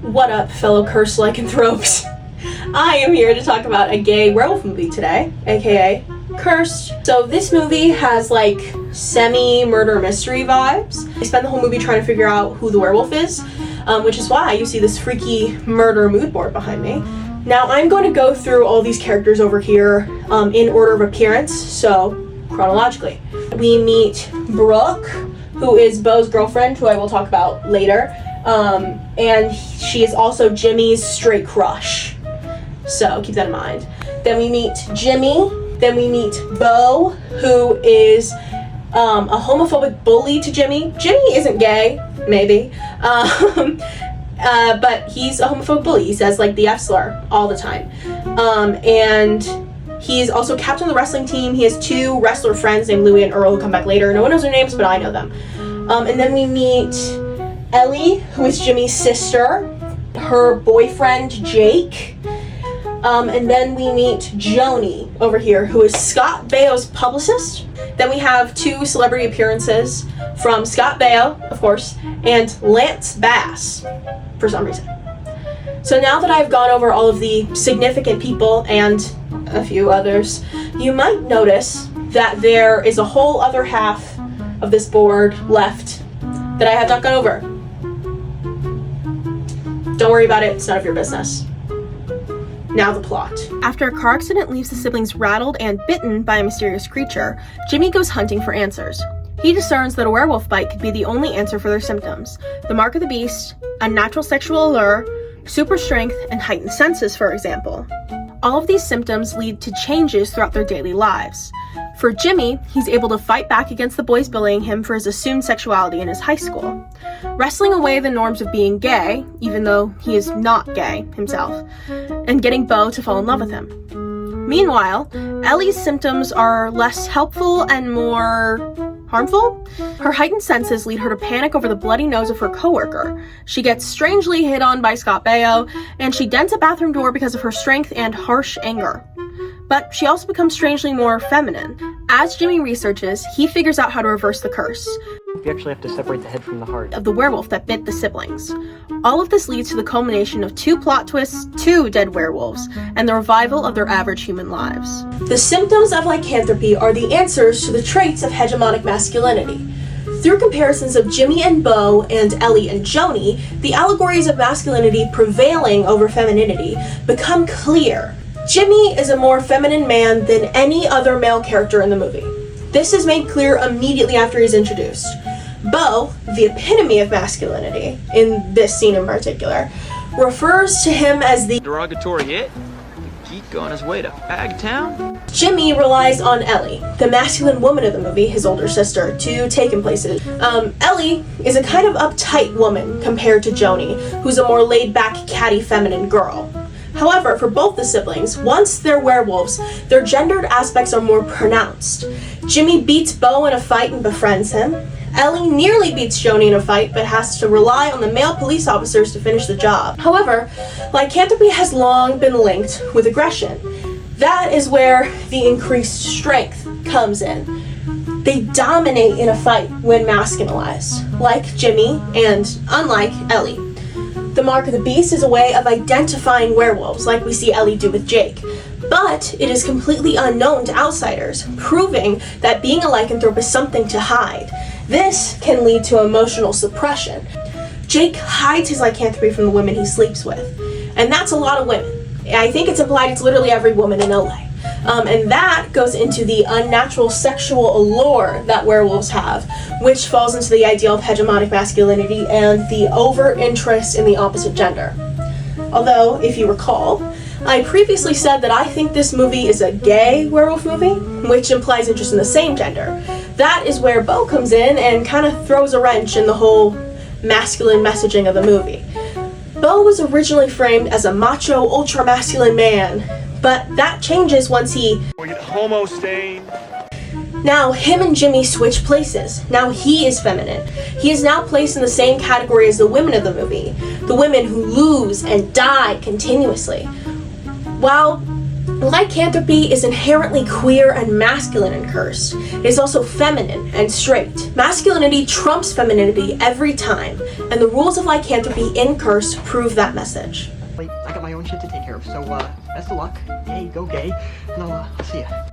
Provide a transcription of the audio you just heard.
What up, fellow cursed lycanthropes? I am here to talk about a gay werewolf movie today, aka Cursed. So this movie has like semi-murder mystery vibes. I spend the whole movie trying to figure out who the werewolf is, which is why you see this freaky murder mood board behind me. Now I'm going to go through all these characters over here in order of appearance, so chronologically. We meet Brooke, who is Beau's girlfriend, who I will talk about later, and she is also Jimmy's straight crush, so keep that in mind. Then we meet Jimmy, then we meet Beau, who is a homophobic bully to Jimmy. Jimmy isn't gay, maybe, but he's a homophobic bully. He says like the F slur all the time, and he's also captain of the wrestling team. He has two wrestler friends named Louie and Earl who come back later. No one knows their names, but I know them. And then we meet Ellie, who is Jimmy's sister, her boyfriend Jake, and then we meet Joni over here, who is Scott Baio's publicist. Then we have two celebrity appearances from Scott Baio, of course, and Lance Bass, for some reason. So now that I've gone over all of the significant people and a few others, you might notice that there is a whole other half of this board left that I have not gone over. Don't worry about it, it's none of your business. Now the plot. After a car accident leaves the siblings rattled and bitten by a mysterious creature, Jimmy goes hunting for answers. He discerns that a werewolf bite could be the only answer for their symptoms. The mark of the beast, unnatural sexual allure, super strength, and heightened senses, for example. All of these symptoms lead to changes throughout their daily lives. For Jimmy, he's able to fight back against the boys bullying him for his assumed sexuality in his high school, wrestling away the norms of being gay, even though he is not gay himself, and getting Beau to fall in love with him. Meanwhile, Ellie's symptoms are less helpful and more harmful. Her heightened senses lead her to panic over the bloody nose of her coworker. She gets strangely hit on by Scott Baio, and she dents a bathroom door because of her strength and harsh anger. But she also becomes strangely more feminine. As Jimmy researches, he figures out how to reverse the curse. You actually have to separate the head from the heart. Of the werewolf that bit the siblings. All of this leads to the culmination of two plot twists, two dead werewolves, and the revival of their average human lives. The symptoms of lycanthropy are the answers to the traits of hegemonic masculinity. Through comparisons of Jimmy and Beau and Ellie and Joni, the allegories of masculinity prevailing over femininity become clear. Jimmy is a more feminine man than any other male character in the movie. This is made clear immediately after he's introduced. Beau, the epitome of masculinity, in this scene in particular, refers to him as the derogatory hit? The geek on his way to Bagtown? Jimmy relies on Ellie, the masculine woman of the movie, his older sister, to take him places. Ellie is a kind of uptight woman compared to Joni, who's a more laid-back, catty, feminine girl. However, for both the siblings, once they're werewolves, their gendered aspects are more pronounced. Jimmy beats Beau in a fight and befriends him. Ellie nearly beats Joni in a fight, but has to rely on the male police officers to finish the job. However, lycanthropy has long been linked with aggression. That is where the increased strength comes in. They dominate in a fight when masculinized, like Jimmy and unlike Ellie. The mark of the beast is a way of identifying werewolves, like we see Ellie do with Jake. But it is completely unknown to outsiders, proving that being a lycanthrope is something to hide. This can lead to emotional suppression. Jake hides his lycanthropy from the women he sleeps with, and that's a lot of women. I think it's implied it's literally every woman in LA. And that goes into the unnatural sexual allure that werewolves have, which falls into the ideal of hegemonic masculinity and the overt interest in the opposite gender. Although, if you recall, I previously said that I think this movie is a gay werewolf movie, which implies interest in the same gender. That is where Beau comes in and kind of throws a wrench in the whole masculine messaging of the movie. Beau was originally framed as a macho, ultra-masculine man, but that changes once he Homo stain. Now, him and Jimmy switch places. Now he is feminine. He is now placed in the same category as the women of the movie, the women who lose and die continuously. While Lycanthropy is inherently queer and masculine in Cursed. It is also feminine and straight. Masculinity trumps femininity every time, and the rules of lycanthropy in Cursed prove that message. Wait, I got my own shit to take care of, so, best of luck. Yay, go gay, and I'll see ya.